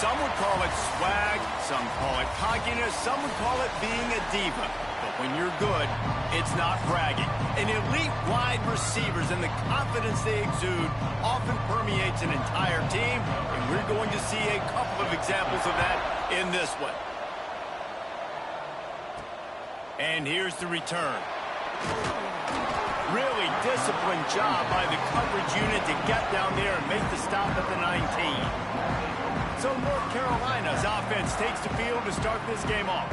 Some would call it swag, some call it cockiness, some would call it being a diva. But when you're good, it's not bragging. And elite wide receivers and the confidence they exude often permeates an entire team, and we're going to see a couple of examples of that in this one. And here's the return. Really disciplined job by the coverage unit to get down there and make the stop at the 19. So North Carolina's offense takes the field to start this game off.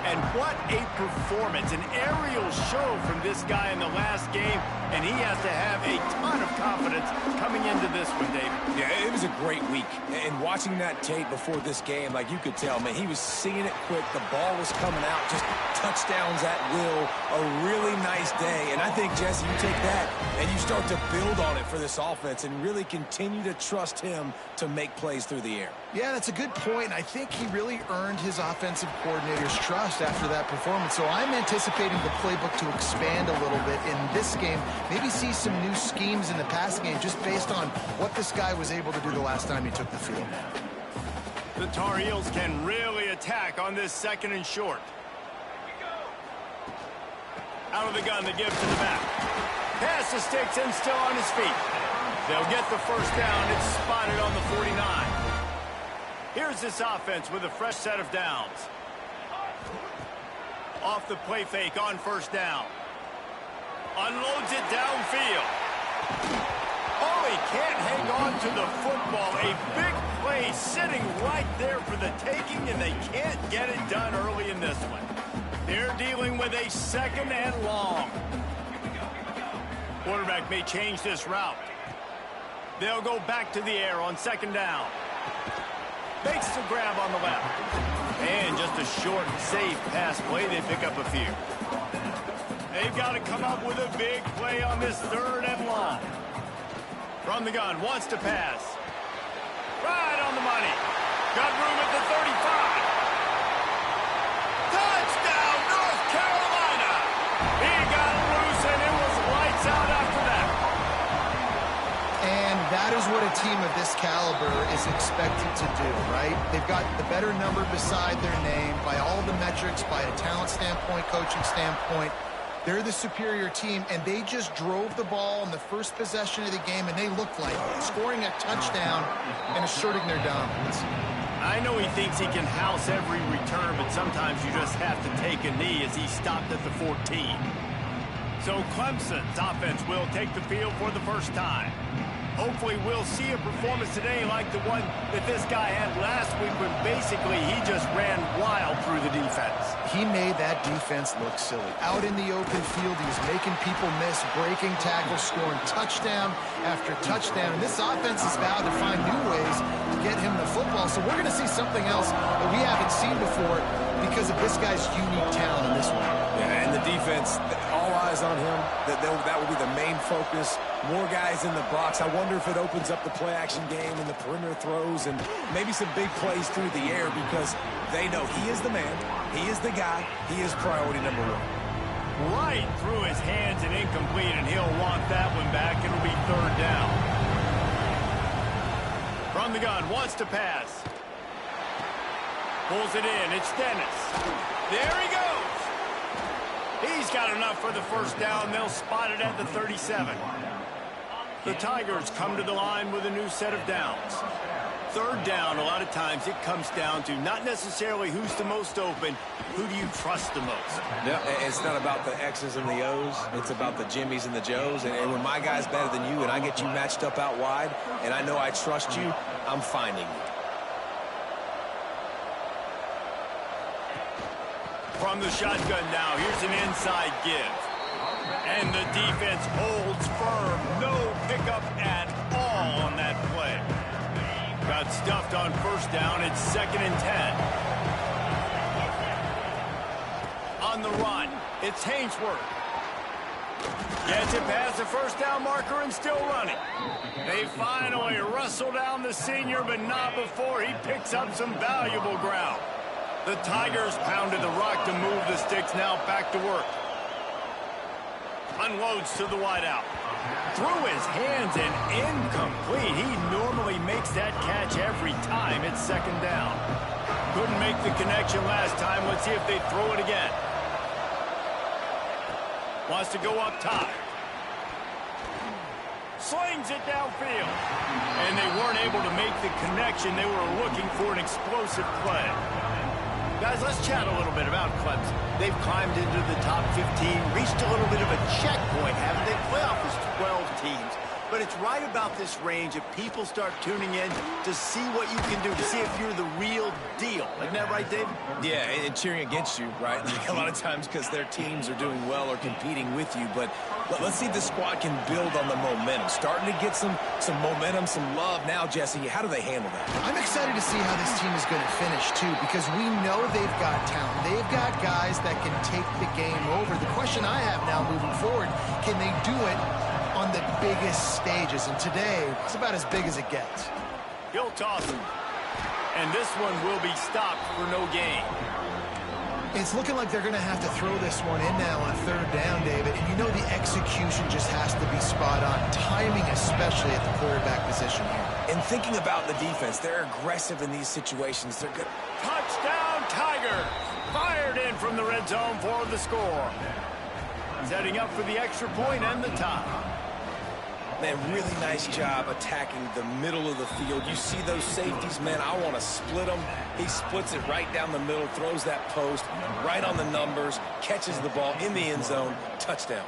And what a performance, an aerial show from this guy in the last game, and he has to have a ton of confidence coming into this one, David. Yeah, it was a great week. And watching that tape before this game, like you could tell, man, he was seeing it quick. The ball was coming out, just touchdowns at will. A really nice day. And I think, Jesse, you take that and you start to build on it for this offense and really continue to trust him to make plays through the air. Yeah, that's a good point. I think he really earned his offensive coordinator's trust after that performance. So I'm anticipating the playbook to expand a little bit in this game. Maybe see some new schemes in the passing game just based on what this guy was able to do the last time he took the field. The Tar Heels can really attack on this 2nd and short. Out of the gun, the give to the back. Pass to Sticks and still on his feet. They'll get the first down. It's spotted on the 49. Here's this offense with a fresh set of downs. Off the play fake on first down. Unloads it downfield. Oh, he can't hang on to the football. A big play sitting right there for the taking, and they can't get it done early in this one. They're dealing with a 2nd and long. Quarterback may change this route. They'll go back to the air on 2nd down. Makes the grab on the left. And just a short, safe pass play. They pick up a few. They've got to come up with a big play on this 3rd and long. From the gun, wants to pass. Right on the money. Got room at the 35. Touchdown, North Carolina! He got loose, and it was lights out after that. And that is what a team of this caliber is expected to do, right? They've got the better number beside their name by all the metrics, by a talent standpoint, coaching standpoint. They're the superior team, and they just drove the ball in the first possession of the game, and they looked like scoring a touchdown and asserting their dominance. I know he thinks he can house every return, but sometimes you just have to take a knee as he stopped at the 14. So Clemson's offense will take the field for the first time. Hopefully we'll see a performance today like the one that this guy had last week when basically he just ran wild through the defense. He made that defense look silly. Out in the open field, he was making people miss, breaking tackles, scoring touchdown after touchdown. And this offense has vowed to find new ways to get him the football. So we're going to see something else that we haven't seen before because of this guy's unique talent in this one. Yeah, and the defense, all eyes on him. That will be the main focus. More guys in the box. I wonder if it opens up the play-action game and the perimeter throws and maybe some big plays through the air because they know he is the man, he is the guy, he is priority number 1. Right through his hands and incomplete, and he'll want that one back. It'll be 3rd down. From the gun, wants to pass. Pulls it in. It's Dennis. There he goes. He's got enough for the first down. They'll spot it at the 37. The Tigers come to the line with a new set of downs. 3rd down, a lot of times it comes down to not necessarily who's the most open, who do you trust the most? Yeah, it's not about the X's and the O's. It's about the Jimmys and the Joes. And when my guy's better than you and I get you matched up out wide and I know I trust you, I'm finding you. From the shotgun now, here's an inside give. And the defense holds firm. No pickup at all on that play. Got stuffed on first down. It's 2nd and 10. On the run, it's Hainsworth. Gets it past the first down marker and still running. They finally wrestle down the senior, but not before he picks up some valuable ground. The Tigers pounded the rock to move the Sticks, now back to work. Unloads to the wideout. Through his hands and incomplete. He normally makes that catch every time. It's second down. Couldn't make the connection last time. Let's see if they throw it again. Wants to go up top. Slings it downfield. And they weren't able to make the connection. They were looking for an explosive play. Guys, let's chat a little bit about Clemson. They've climbed into the top 15, reached a little bit of a checkpoint, haven't they? Playoff is 12 teams. But it's right about this range if people start tuning in to see what you can do, to see if you're the real deal. Isn't that right, David? Yeah, and cheering against you, right? Like a lot of times because their teams are doing well or competing with you. But let's see if the squad can build on the momentum. Starting to get some momentum, some love. Now, Jesse, how do they handle that? I'm excited to see how this team is going to finish, too, because we know they've got talent. They've got guys that can take the game over. The question I have now moving forward, can they do it on the biggest stages? And today, it's about as big as it gets. He'll toss him. And this one will be stopped for no gain. It's looking like they're going to have to throw this one in now on third down, David. And you know the execution just has to be spot on. Timing especially at the quarterback position here. And thinking about the defense, they're aggressive in these situations. They're good. Touchdown, Tiger! Fired in from the red zone for the score. Setting up for the extra point and the tie. Man, really nice job attacking the middle of the field. You see those safeties, man, I want to split them. He splits it right down the middle, throws that post, right on the numbers, catches the ball in the end zone, touchdown.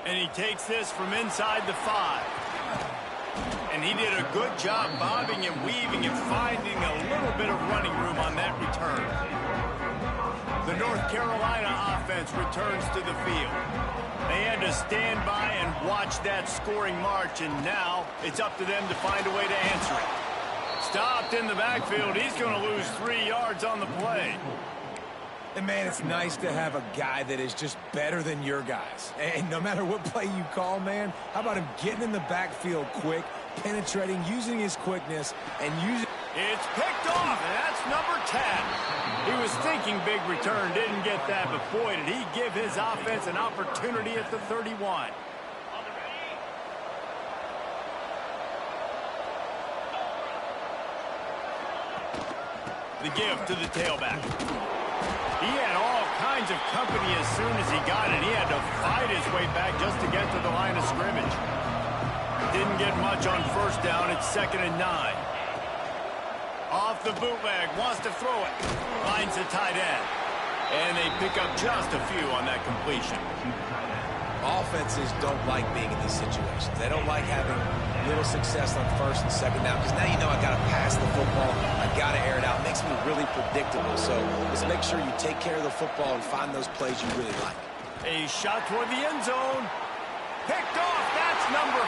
And he takes this from inside the 5. And he did a good job bobbing and weaving and finding a little bit of running room on that return. The North Carolina offense returns to the field. They had to stand by and watch that scoring march, and now it's up to them to find a way to answer it. Stopped in the backfield. He's going to lose 3 yards on the play. And, man, it's nice to have a guy that is just better than your guys. And no matter what play you call, man, how about him getting in the backfield quick, penetrating, using his quickness, and using... It's picked off, and that's number 10. He was thinking big return, didn't get that, but boy, did he give his offense an opportunity at the 31. The give to the tailback. He had all kinds of company as soon as he got it. He had to fight his way back just to get to the line of scrimmage. Didn't get much on first down. It's 2nd and 9. Off the bootleg, wants to throw it. Finds the tight end. And they pick up just a few on that completion. Offenses don't like being in these situations. They don't like having little success on first and second down because now you know I got to pass the football. I got to air it out. It makes me really predictable. So just make sure you take care of the football and find those plays you really like. A shot toward the end zone. Picked off. That's number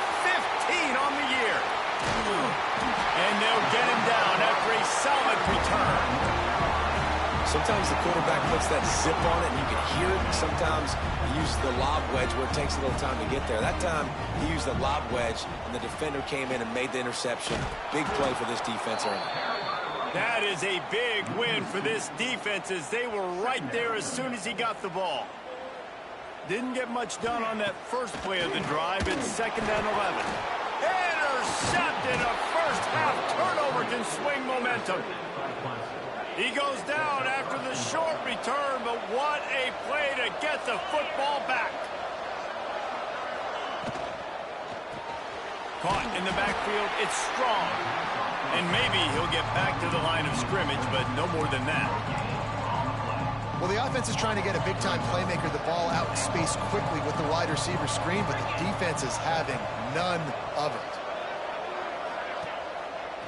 15 on the year. And they'll get him down after a solid return. Sometimes the quarterback puts that zip on it and you can hear it. Sometimes he uses the lob wedge where it takes a little time to get there. That time he used the lob wedge and the defender came in and made the interception. Big play for this defense early. That is a big win for this defense as they were right there as soon as he got the ball. Didn't get much done on that first play of the drive. It's 2nd and 11. Intercepted. A first half turnover can swing momentum. He goes down after the short return, but what a play to get the football back. Caught in the backfield. It's strong. And maybe he'll get back to the line of scrimmage, but no more than that. Well, the offense is trying to get a big-time playmaker the ball out in space quickly with the wide receiver screen, but the defense is having none of it.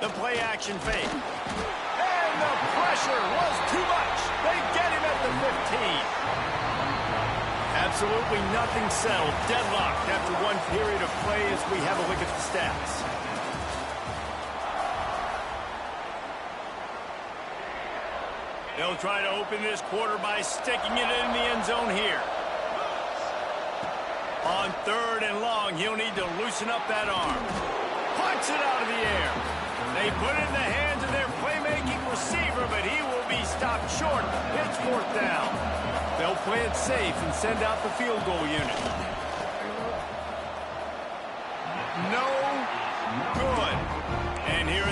The play-action fake. And the pressure was too much. They get him at the 15. Absolutely nothing settled. Deadlocked after one period of play as we have a look at the stats. They'll try to open this quarter by sticking it in the end zone here. On 3rd and long, he'll need to loosen up that arm. Punts it out of the air. They put it in the hands of their playmaking receiver, but he will be stopped short. It's 4th down. They'll play it safe and send out the field goal unit.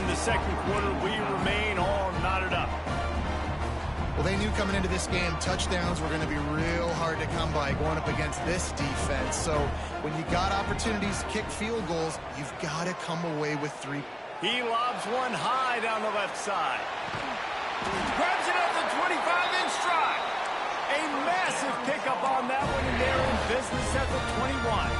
in the second quarter. We remain all knotted up. Well, they knew coming into this game touchdowns were going to be real hard to come by going up against this defense. So when you got opportunities to kick field goals, you've got to come away with 3. He lobs one high down the left side. Grabs it at the 25-inch stride. A massive pickup on that one, and they're in business at the 21.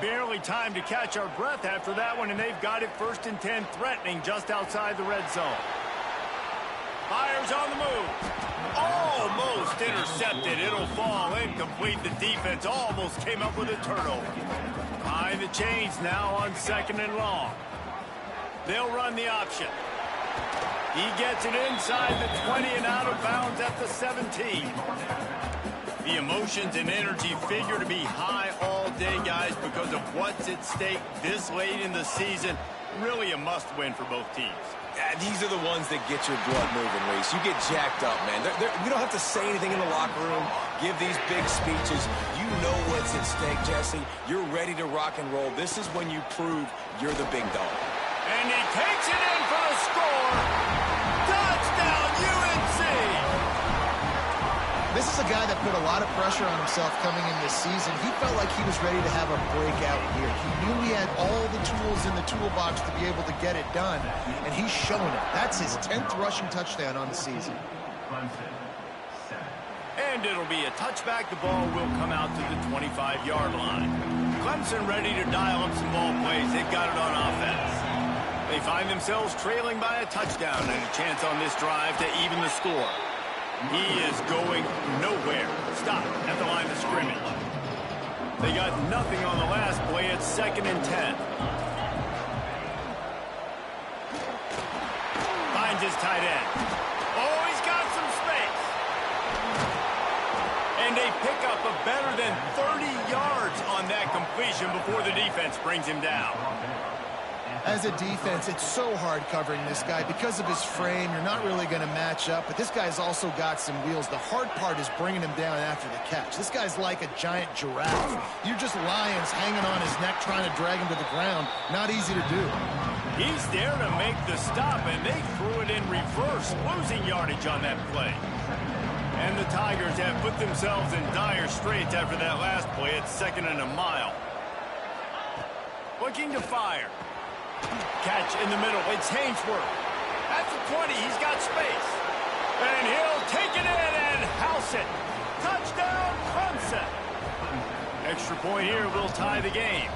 Barely time to catch our breath after that one, and they've got it 1st and 10, threatening just outside the red zone. Fires on the move. Almost intercepted. It'll fall incomplete. The defense almost came up with a turnover. Behind the chains now on 2nd and long. They'll run the option. He gets it inside the 20 and out of bounds at the 17. The emotions and energy figure to be high all day, guys, because of what's at stake this late in the season. Really a must-win for both teams. These are the ones that get your blood moving, Reese. You get jacked up, man. We don't have to say anything in the locker room, give these big speeches. You know what's at stake, Jesse. You're ready to rock and roll. This is when you prove you're the big dog. And he takes it in for the score. Touchdown, UNC! This is a guy that put a lot of pressure on himself coming in this season. He felt like he was ready to have a breakout year. He knew he had all the tools in the toolbox to be able to get it done, and he's showing it. That's his 10th rushing touchdown on the season. And it'll be a touchback. The ball will come out to the 25-yard line. Clemson ready to dial up some ball plays. They've got it on offense. They find themselves trailing by a touchdown and a chance on this drive to even the score. He is going nowhere. Stop at the line of scrimmage. They got nothing on the last play. It's 2nd and 10. Finds his tight end. Oh, he's got some space. And they pick up a better than 30 yards on that completion before the defense brings him down. As a defense, it's so hard covering this guy. Because of his frame, you're not really going to match up, but this guy's also got some wheels. The hard part is bringing him down after the catch. This guy's like a giant giraffe. You're just lions hanging on his neck trying to drag him to the ground. Not easy to do. He's there to make the stop, and they threw it in reverse, losing yardage on that play. And the Tigers have put themselves in dire straits after that last play. It's 2nd and a mile. Looking to fire. Catch in the middle. It's Hainsworth. At the 20, he's got space. And he'll take it in and house it. Touchdown, Clemson. Extra point here will tie the game.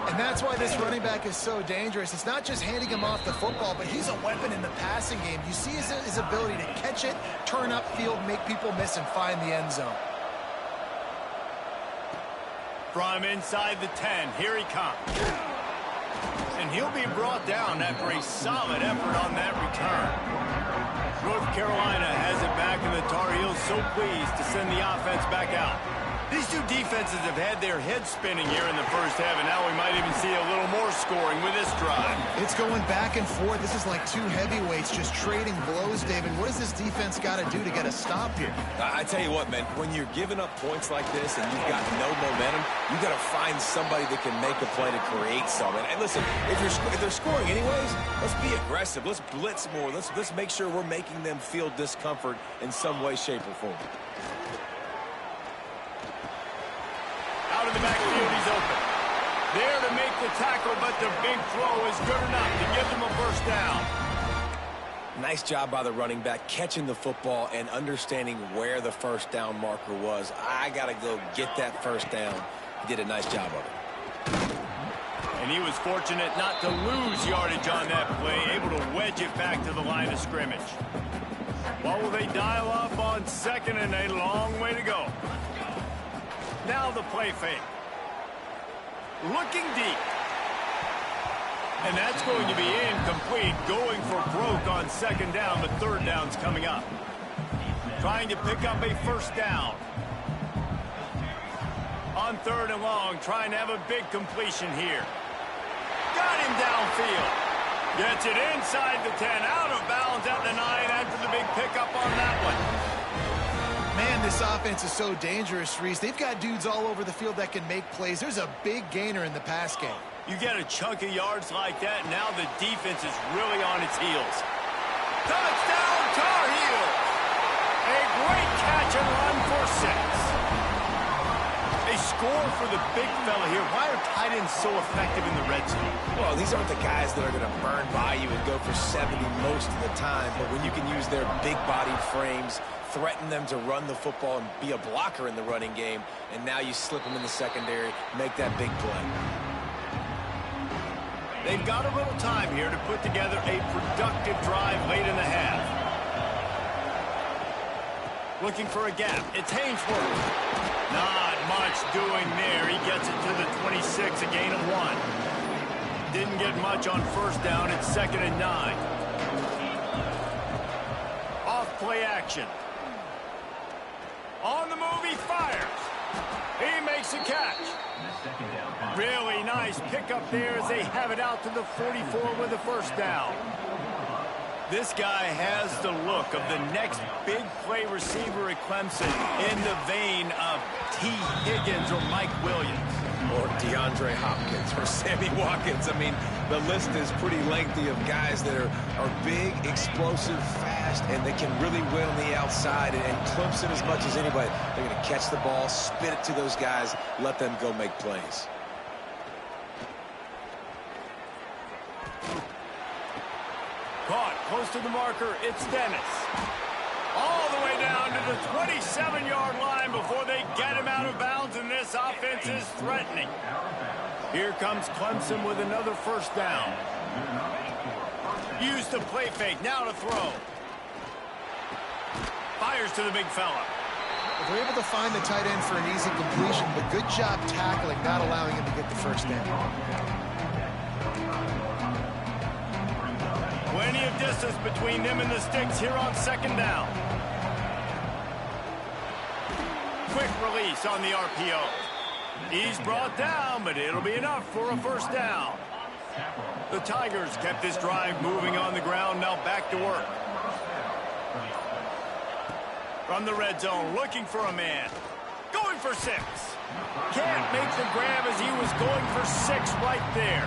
And that's why this running back is so dangerous. It's not just handing him off the football, but he's a weapon in the passing game. You see his ability to catch it, turn upfield, make people miss, and find the end zone. From inside the 10, here he comes. And he'll be brought down after a solid effort on that return. North Carolina has it back, and the Tar Heels so pleased to send the offense back out. These two defenses have had their heads spinning here in the first half, and now we might even see a little more scoring with this drive. It's going back and forth. This is like two heavyweights just trading blows, David. What does this defense got to do to get a stop here? I tell you what, man, when you're giving up points like this and you've got no momentum, you got to find somebody that can make a play to create something. And listen, if they're scoring anyways, let's be aggressive. Let's blitz more. Let's make sure we're making them feel discomfort in some way, shape, or form. Out of the backfield, he's open. There to make the tackle, but the big throw is good enough to give them a first down. Nice job by the running back, catching the football and understanding where the first down marker was. I got to go get that first down. He did a nice job of it. And he was fortunate not to lose yardage on that play, able to wedge it back to the line of scrimmage. What will they dial up on 2nd and a long way to go? Now the play fake. Looking deep. And that's going to be incomplete. Going for broke on 2nd down, but 3rd down's coming up. Trying to pick up a first down. On 3rd and long, trying to have a big completion here. Got him downfield. Gets it inside the 10, out of bounds at the 9 after the big pickup on that one. Man, this offense is so dangerous, Reese. They've got dudes all over the field that can make plays. There's a big gainer in the pass game. You get a chunk of yards like that, and now the defense is really on its heels. Touchdown, Tar Heels! A great catch and run for 6. They score for the big fella here. Why are tight ends so effective in the red zone? Well, these aren't the guys that are going to burn by you and go for 70 most of the time, but when you can use their big-bodied frames, threaten them to run the football and be a blocker in the running game, and now you slip them in the secondary, make that big play. They've got a little time here to put together a productive drive late in the half. Looking for a gap. It's Hainsworth. Not much doing there. He gets it to the 26, a gain of 1. Didn't get much on first down. It's 2nd and 9. Off play action. On the move, he fires. He makes a catch. Really nice pickup there as they have it out to the 44 with a first down. This guy has the look of the next big play receiver at Clemson, in the vein of T. Higgins or Mike Williams. Or DeAndre Hopkins or Sammy Watkins. I mean, the list is pretty lengthy of guys that are big, explosive, fast, and they can really win on the outside. And Clemson, as much as anybody, they're going to catch the ball, spit it to those guys, let them go make plays. Caught close to the marker. It's Dennis. All the way down to the 27-yard line before they get him out of bounds, and this offense is threatening. Here comes Clemson with another first down. Use the play fake. Now to throw. Fires to the big fella. They're able to find the tight end for an easy completion, but good job tackling, not allowing him to get the first down. Plenty of distance between them and the sticks here on 2nd down. Quick release on the RPO. He's brought down, but it'll be enough for a first down. The Tigers kept this drive moving on the ground, now back to work. From the red zone, looking for a man. Going for 6. Can't make the grab as he was going for 6 right there.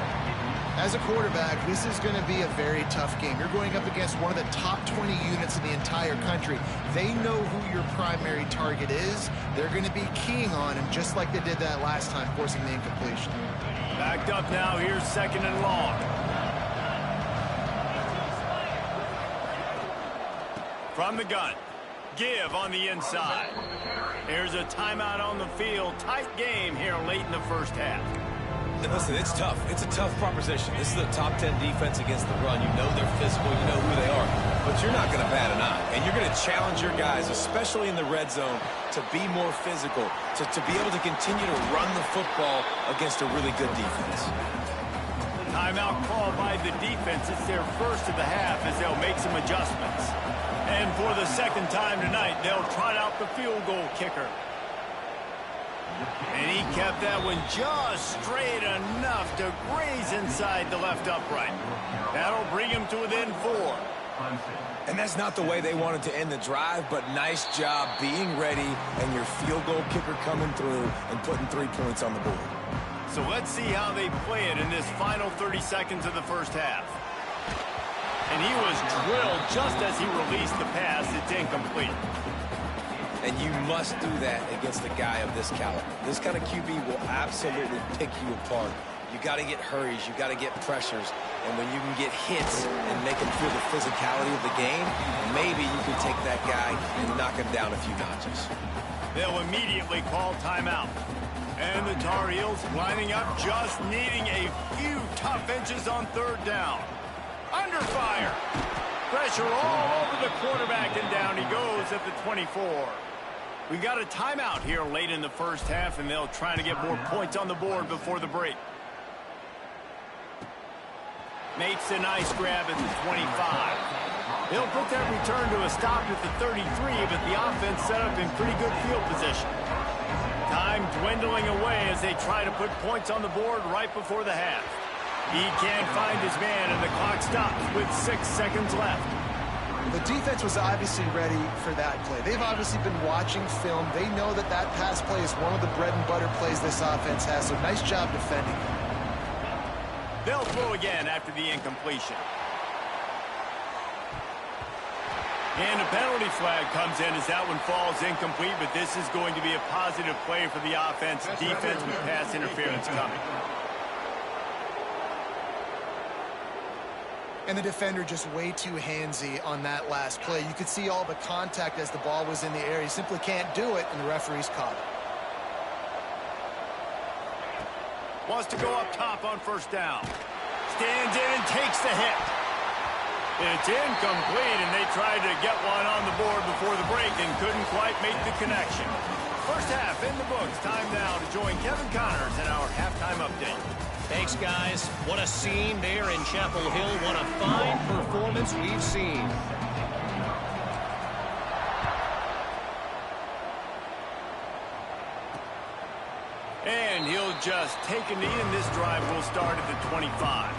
As a quarterback, this is going to be a very tough game. You're going up against one of the top 20 units in the entire country. They know who your primary target is. They're going to be keying on him just like they did that last time, forcing the incompletion. Backed up now. Here's 2nd and long. From the gun. Give on the inside. Here's a timeout on the field. Tight game here late in the first half. And listen, it's tough. It's a tough proposition. This is a top 10 defense against the run. You know they're physical. You know who they are. But you're not going to bat an eye. And you're going to challenge your guys, especially in the red zone, to be more physical, to be able to continue to run the football against a really good defense. Timeout called by the defense. It's their first of the half as they'll make some adjustments. And for the 2nd time tonight, they'll trot out the field goal kicker. And he kept that one just straight enough to graze inside the left upright. That'll bring him to within 4. And that's not the way they wanted to end the drive, but nice job being ready and your field goal kicker coming through and putting 3 points on the board. So let's see how they play it in this final 30 seconds of the first half. And he was drilled just as he released the pass. It's incomplete. And you must do that against a guy of this caliber. This kind of QB will absolutely pick you apart. You got to get hurries. You got to get pressures. And when you can get hits and make him feel the physicality of the game, maybe you can take that guy and knock him down a few notches. They'll immediately call timeout. And the Tar Heels lining up, just needing a few tough inches on 3rd down. Under fire. Pressure all over the quarterback, and down he goes at the 24. We got a timeout here late in the first half, and they'll try to get more points on the board before the break. Makes a nice grab at the 25. They'll put that return to a stop at the 33, but the offense set up in pretty good field position. Time dwindling away as they try to put points on the board right before the half. He can't find his man, and the clock stops with 6 seconds left. The defense was obviously ready for that play. They've obviously been watching film. They know that that pass play is one of the bread and butter plays this offense has, so nice job defending. They'll throw again after the incompletion. And a penalty flag comes in as that one falls incomplete, but this is going to be a positive play for the offense. Defense with pass interference coming. And the defender just way too handsy on that last play. You could see all the contact as the ball was in the air. He simply can't do it, and the referee's caught it. Wants to go up top on first down. Stands in and takes the hit. It's incomplete, and they tried to get one on the board before the break and couldn't quite make the connection. First half in the books. Time now to join Kevin Connors in our halftime update. Thanks, guys. What a scene there in Chapel Hill. What a fine performance we've seen. And he'll just take a knee, and this drive will start at the 25.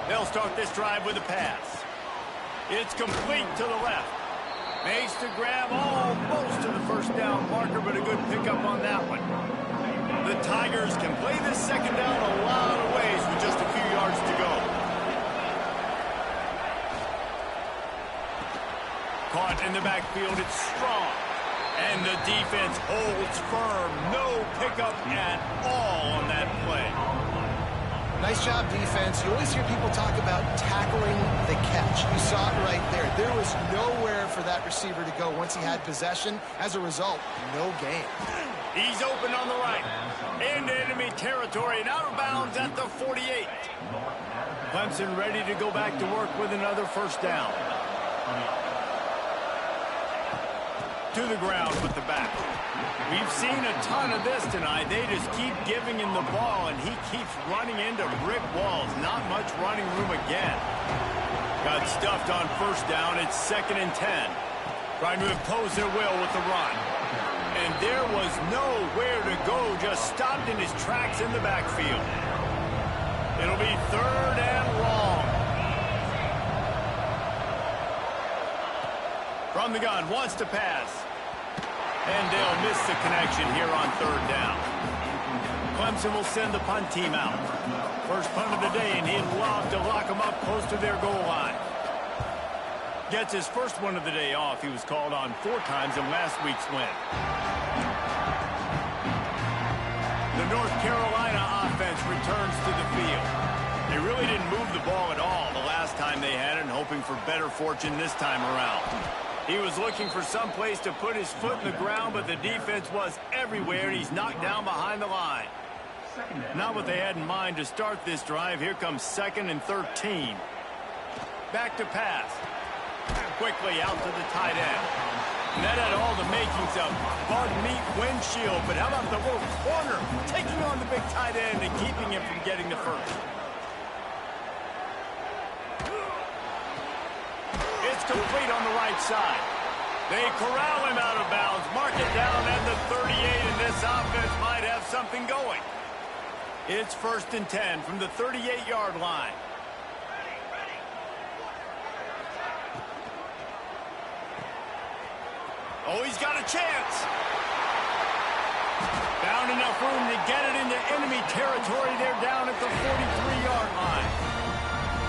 They'll start this drive with a pass. It's complete to the left. Makes the grab almost to the first down marker, but a good pickup on that one. The Tigers can play this second down a lot of ways with just a few yards to go. Caught in the backfield, it's strong. And the defense holds firm. No pickup at all on that play. Nice job, defense. You always hear people talk about tackling the catch. You saw it right there. There was nowhere for that receiver to go once he had possession. As a result, no gain. He's open on the right. Into enemy territory and out of bounds at the 48. Clemson ready to go back to work with another first down. To the ground with the back. We've seen a ton of this tonight. They just keep giving him the ball, and he keeps running into brick walls. Not much running room again. Got stuffed on first down. It's 2nd and 10. Trying to impose their will with the run. And there was nowhere to go. Just stopped in his tracks in the backfield. It'll be 3rd and long. From the gun, wants to pass. And they'll miss the connection here on 3rd down. Clemson will send the punt team out. First punt of the day, and he'd love to lock them up close to their goal line. Gets his first one of the day off. He was called on 4 times in last week's win. The North Carolina offense returns to the field. They really didn't move the ball at all the last time they had it, and hoping for better fortune this time around. He was looking for some place to put his foot in the ground, but the defense was everywhere, and he's knocked down behind the line. Not what they had in mind to start this drive. Here comes 2nd and 13. Back to pass. Quickly out to the tight end. And that had all the makings of bug meat windshield, but how about the little corner taking on the big tight end and keeping him from getting the first? It's complete on the right side. They corral him out of bounds, mark it down at the 38, and this offense might have something going. It's 1st and 10 from the 38-yard line. Oh, he's got a chance. Found enough room to get it into enemy territory. They're down at the 43-yard line.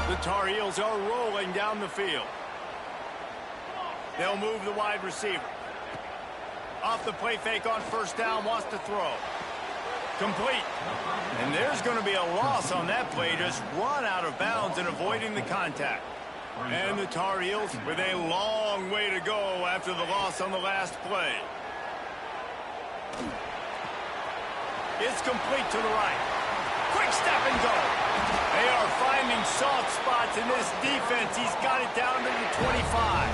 The Tar Heels are rolling down the field. They'll move the wide receiver. Off the play fake on first down, wants to throw. Complete. And there's going to be a loss on that play. Just run out of bounds and avoiding the contact. And the Tar Heels with a long way to go after the loss on the last play. It's complete to the right. Quick step and go. They are finding soft spots in this defense. He's got it down to the 25.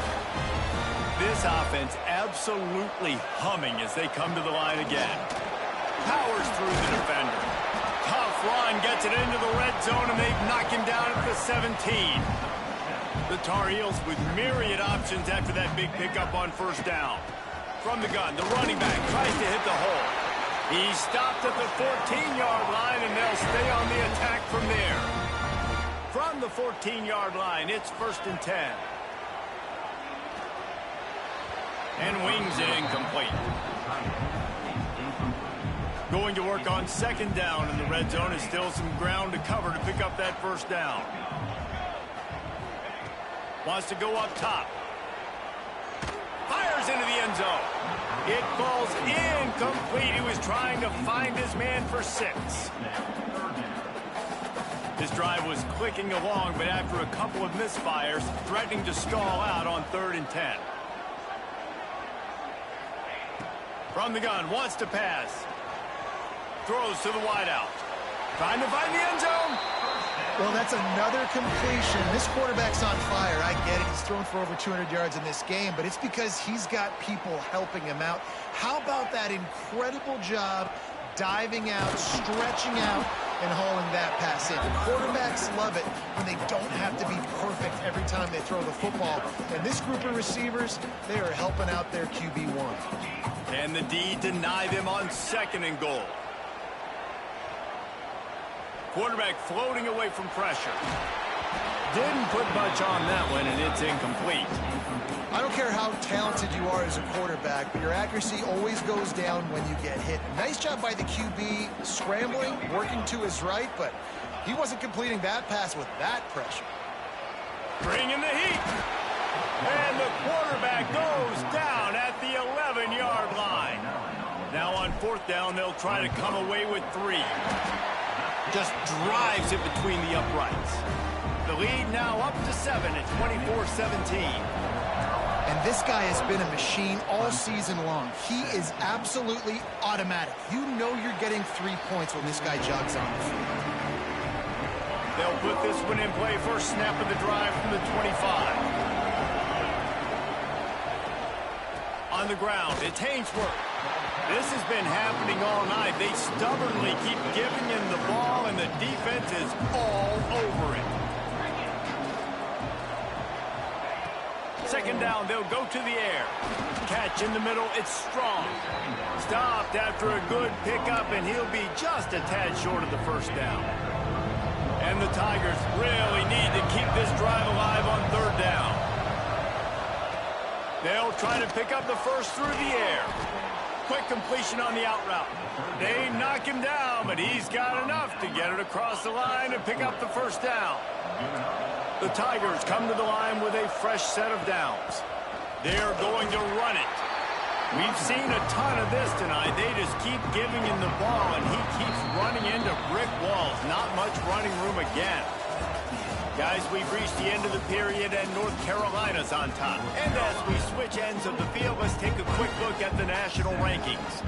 This offense absolutely humming as they come to the line again. Powers through the defender. Tough run, gets it into the red zone, and they knock him down at the 17. The Tar Heels with myriad options after that big pickup on first down. From the gun, the running back tries to hit the hole. He stopped at the 14-yard line, and they'll stay on the attack from there. From the 14-yard line, it's 1st and 10. And wings it incomplete. Going to work on 2nd down in the red zone. Is still some ground to cover to pick up that 1st down. Wants to go up top. Fires into the end zone. It falls incomplete. He was trying to find his man for 6. This drive was clicking along, but after a couple of misfires, threatening to stall out on 3rd and 10. From the gun, wants to pass. Throws to the wideout. Trying to find the end zone. Well, that's another completion. This quarterback's on fire. I get it. He's thrown for over 200 yards in this game, but it's because he's got people helping him out. How about that incredible job diving out, stretching out, and hauling that pass in? Quarterbacks love it when they don't have to be perfect every time they throw the football. And this group of receivers, they are helping out their QB1. And the D deny them on 2nd and goal. Quarterback floating away from pressure. Didn't put much on that one, and it's incomplete. I don't care how talented you are as a quarterback, but your accuracy always goes down when you get hit. Nice job by the QB scrambling, working to his right, but he wasn't completing that pass with that pressure. Bring in the heat. And the quarterback goes down at the 11-yard line. Now on 4th down, they'll try to come away with 3. Just drives it between the uprights. The lead now up to 7 at 24-17. And this guy has been a machine all season long. He is absolutely automatic. You know you're getting 3 points when this guy jogs on the field. They'll put this one in play. First snap of the drive from the 25. On the ground, it's Hainsworth. This has been happening all night. They stubbornly keep giving him the ball, and the defense is all over it. 2nd down, they'll go to the air. Catch in the middle, it's Strong. Stopped after a good pickup, and he'll be just a tad short of the 1st down. And the Tigers really need to keep this drive alive on 3rd down. They'll try to pick up the 1st through the air. Quick completion on the out route. They knock him down, but he's got enough to get it across the line and pick up the 1st down. The Tigers come to the line with a fresh set of downs. They're going to run it. We've seen a ton of this tonight. They just keep giving him the ball, and he keeps running into brick walls. Not much running room again. Guys, we've reached the end of the period, and North Carolina's on top. And as we switch ends of the field, let's take a quick look at the national rankings.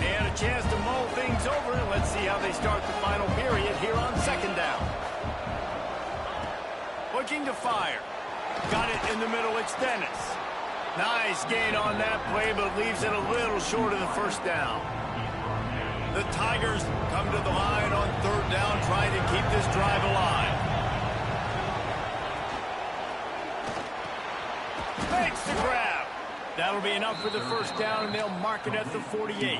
They had a chance to mull things over, and let's see how they start the final period here on 2nd down. Looking to fire. Got it in the middle, it's Dennis. Nice gain on that play, but leaves it a little short of the 1st down. The Tigers come to the line on 3rd down, trying to keep this drive alive. Makes the grab. That'll be enough for the 1st down, and they'll mark it at the 48.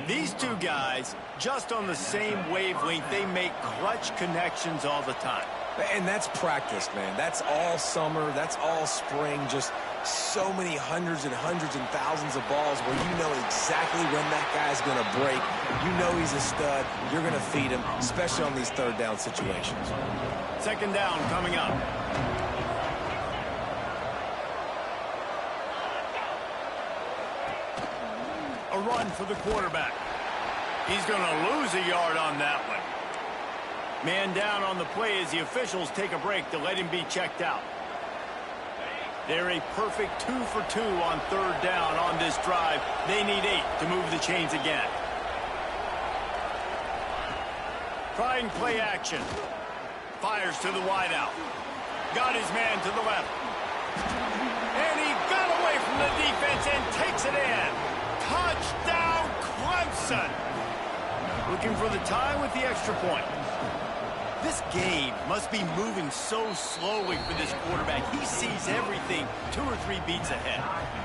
These two guys, just on the same wavelength, they make clutch connections all the time. And that's practice, man. That's all summer. That's all spring. Just so many hundreds and thousands of balls where you know exactly when that guy's going to break. You know he's a stud. You're going to feed him, especially on these 3rd down situations. 2nd down coming up. A run for the quarterback. He's going to lose a yard on that one. Man down on the play as the officials take a break to let him be checked out. They're a perfect 2 for 2 on 3rd down on this drive. They need 8 to move the chains again. Trying play action. Fires to the wideout. Got his man to the left. And he got away from the defense and takes it in. Touchdown, Clemson. Looking for the tie with the extra point. This game must be moving so slowly for this quarterback. He sees everything 2 or 3 beats ahead.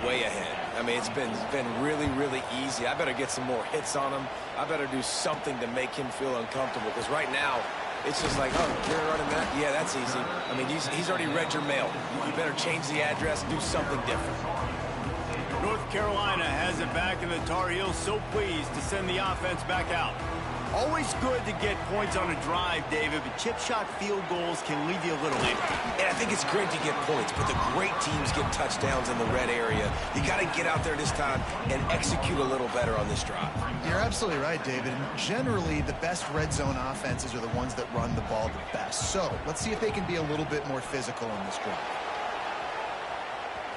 Way ahead. I mean, it's been really, really easy. I better get some more hits on him. I better do something to make him feel uncomfortable, because right now, it's just like, oh, you're running that? Yeah, that's easy. I mean, he's already read your mail. You better change the address, do something different. North Carolina has it back, and the Tar Heels so pleased to send the offense back out. Always good to get points on a drive, David, but chip shot field goals can leave you a little empty. And I think it's great to get points, but the great teams get touchdowns in the red area. You got to get out there this time and execute a little better on this drive. You're absolutely right, David. And generally, the best red zone offenses are the ones that run the ball the best. So let's see if they can be a little bit more physical on this drive.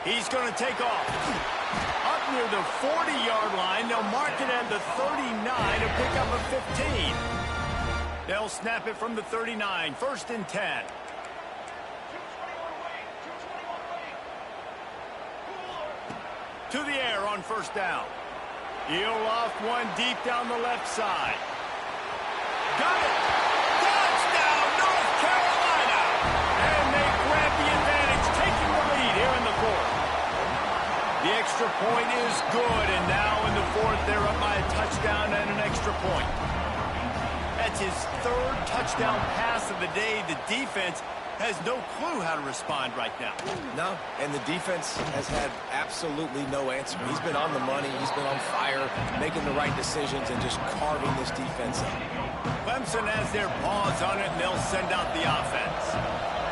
He's going to take off. Up near the 40-yard line. They'll mark it at the 39 and pick up a 15. They'll snap it from the 39. 1st and 10. To the air on 1st down. He'll loft one deep down the left side. Got it! Touchdown, North Carolina! And they grab the advantage, taking the lead here in the 4th. The extra point is good, and now in the 4th, they're up by a touchdown and an extra point. That's his 3rd touchdown pass of the day. The defense has no clue how to respond right now. No, and the defense has had absolutely no answer. He's been on the money. He's been on fire, making the right decisions and just carving this defense up. Clemson has their paws on it, and they'll send out the offense.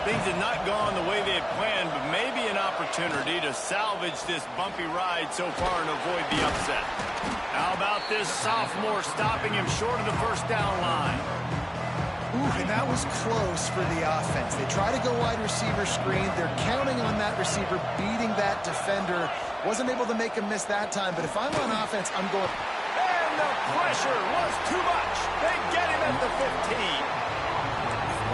Things had not gone the way they had planned, but maybe an opportunity to salvage this bumpy ride so far and avoid the upset. How about this sophomore stopping him short of the 1st down line? Ooh, and that was close for the offense. They try to go wide receiver screen. They're counting on that receiver beating that defender. Wasn't able to make him miss that time, but if I'm on offense, I'm going... And the pressure was too much. They get him at the 15.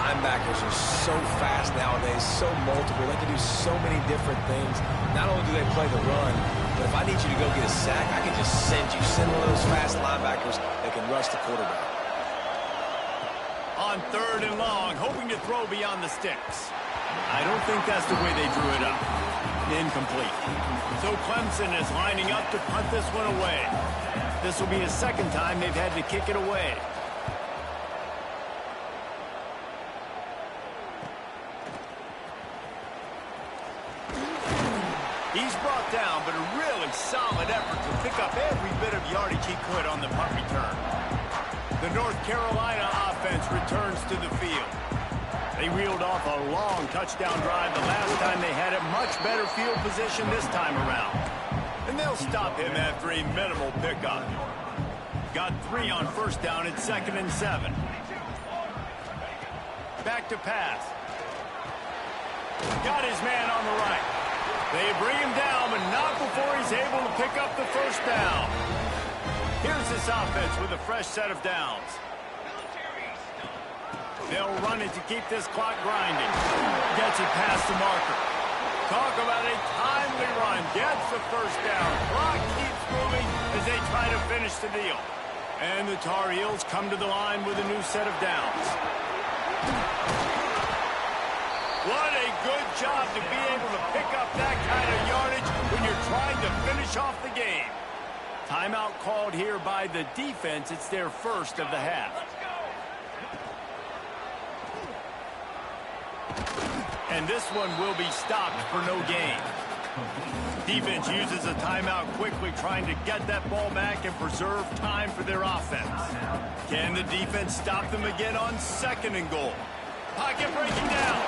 Linebackers are so fast nowadays, so multiple. They can do so many different things. Not only do they play the run, but if I need you to go get a sack, I can just send one of those fast linebackers that can rush the quarterback. On 3rd and long, hoping to throw beyond the sticks. I don't think that's the way they drew it up. Incomplete. So Clemson is lining up to punt this one away. This will be his 2nd time they've had to kick it away. He's brought down, but a really solid effort to pick up every bit of yardage he could on the punt return. The North Carolina offense returns to the field. They reeled off a long touchdown drive the last time they had a much better field position this time around. And they'll stop him after a minimal pickup. Got 3 on 1st down at 2nd and 7. Back to pass. Got his man on the right. They bring him down, but not before he's able to pick up the 1st down. Here's this offense with a fresh set of downs. They'll run it to keep this clock grinding. Gets it past the marker. Talk about a timely run. Gets the 1st down. Clock keeps moving as they try to finish the deal. And the Tar Heels come to the line with a new set of downs. What a good job to be able to pick up that kind of yardage when you're trying to finish off the game. Timeout called here by the defense. It's their 1st of the half. And this one will be stopped for no gain. Defense uses a timeout quickly, trying to get that ball back and preserve time for their offense. Can the defense stop them again on 2nd and goal? Pocket breaking down.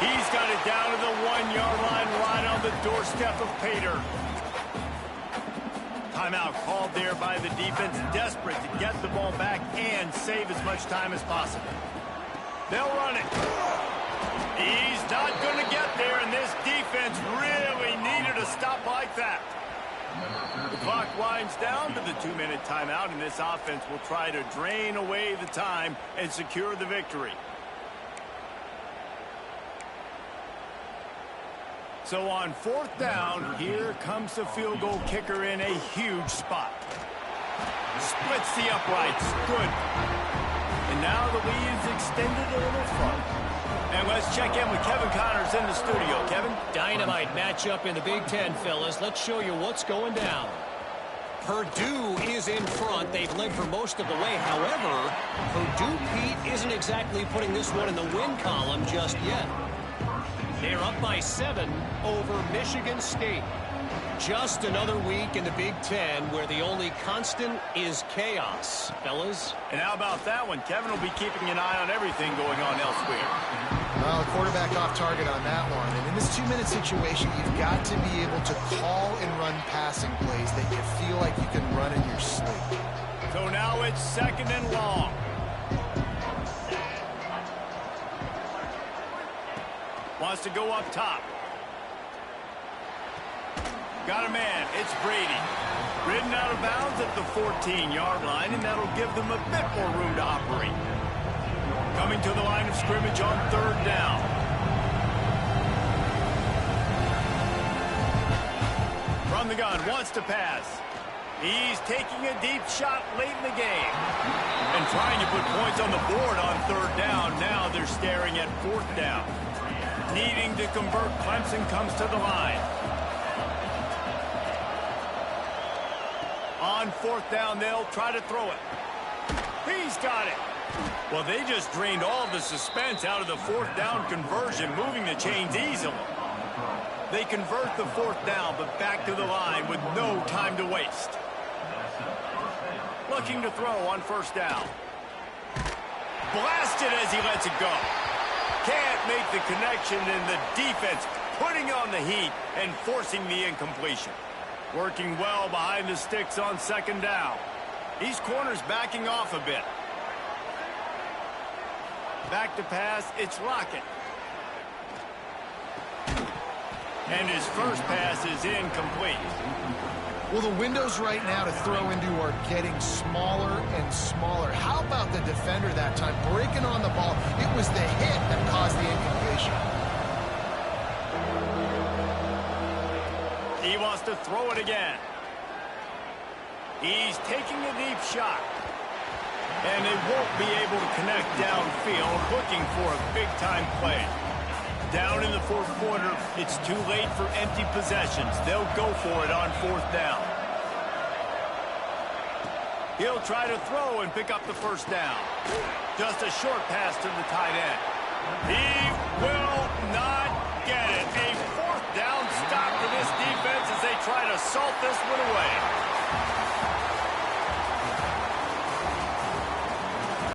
He's got it down to the 1-yard line, right on the doorstep of Pater. Timeout called there by the defense, desperate to get the ball back and save as much time as possible. They'll run it. He's not going to get there, and this defense really needed a stop like that. The clock winds down to the 2-minute timeout, and this offense will try to drain away the time and secure the victory. So on 4th down, here comes the field goal kicker in a huge spot. Splits the uprights. Good. And now the lead's extended a little further. And let's check in with Kevin Connors in the studio. Kevin? Dynamite matchup in the Big Ten, fellas. Let's show you what's going down. Purdue is in front. They've led for most of the way. However, Purdue, Pete, isn't exactly putting this one in the win column just yet. They're up by 7 over Michigan State. Just another week in the Big Ten where the only constant is chaos, fellas. And how about that one? Kevin will be keeping an eye on everything going on elsewhere. Well, the quarterback off target on that one. And in this 2-minute situation, you've got to be able to call and run passing plays that you feel like you can run in your sleep. So now it's 2nd and long. Wants to go up top. Got a man. It's Brady. Ridden out of bounds at the 14-yard line, and that'll give them a bit more room to operate. Coming to the line of scrimmage on 3rd down. From the gun, wants to pass. He's taking a deep shot late in the game. And trying to put points on the board on 3rd down. Now they're staring at 4th down. Needing to convert, Clemson comes to the line. On 4th down, they'll try to throw it. He's got it. Well, they just drained all the suspense out of the 4th down conversion, moving the chains easily. They convert the 4th down, but back to the line with no time to waste. Looking to throw on 1st down. Blasted as he lets it go. Can't make the connection, and the defense putting on the heat and forcing the incompletion. Working well behind the sticks on 2nd down. These corners backing off a bit. Back to pass, it's Lockett. And his first pass is incomplete. Well, the windows right now to throw into are getting smaller and smaller. How about the defender that time breaking on the ball? It was the hit that caused the incompletion. He wants to throw it again. He's taking a deep shot. And they won't be able to connect downfield, looking for a big-time play. Down in the 4th quarter, it's too late for empty possessions. They'll go for it on 4th down. He'll try to throw and pick up the 1st down. Just a short pass to the tight end. He will not get it. A 4th down stop for this defense as they try to salt this one away.